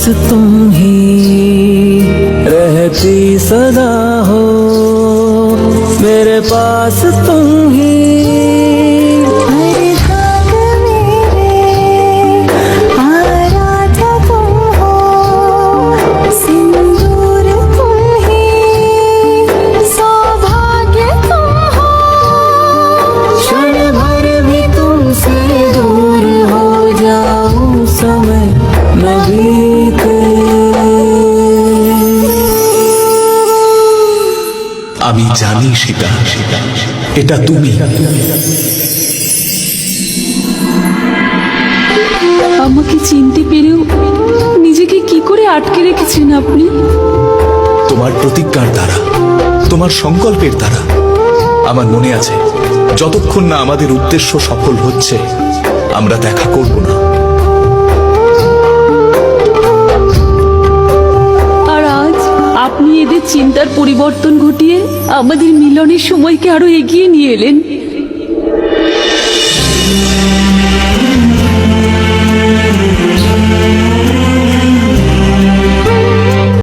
पास तुम ही रहती सदा हो, मेरे पास तुम ही। हर रात मेरे आराध्या तुम हो, सिंदूर तुम ही, सौभाग्य तुम हो। क्षण भर भी तुमसे दूर हो जाऊं, समय न बीते। আমি জানি সেটা এটা তুমি। আমাকে চিনতে পেরেও নিজেকে কি করে আটকে রেখেছেন আপনি? তোমার প্রতিজ্ঞার দ্বারা, তোমার সংকল্পের দ্বারা। আমার মনে আছে, যতক্ষণ না আমাদের উদ্দেশ্য সফল হচ্ছে আমরা দেখা করব না। আর আজ আপনি এদের চিন্তার পরিবর্তন ঘটিয়ে আমাদের মিলনের সময়কে আরো এগিয়ে নিয়ে এলেন।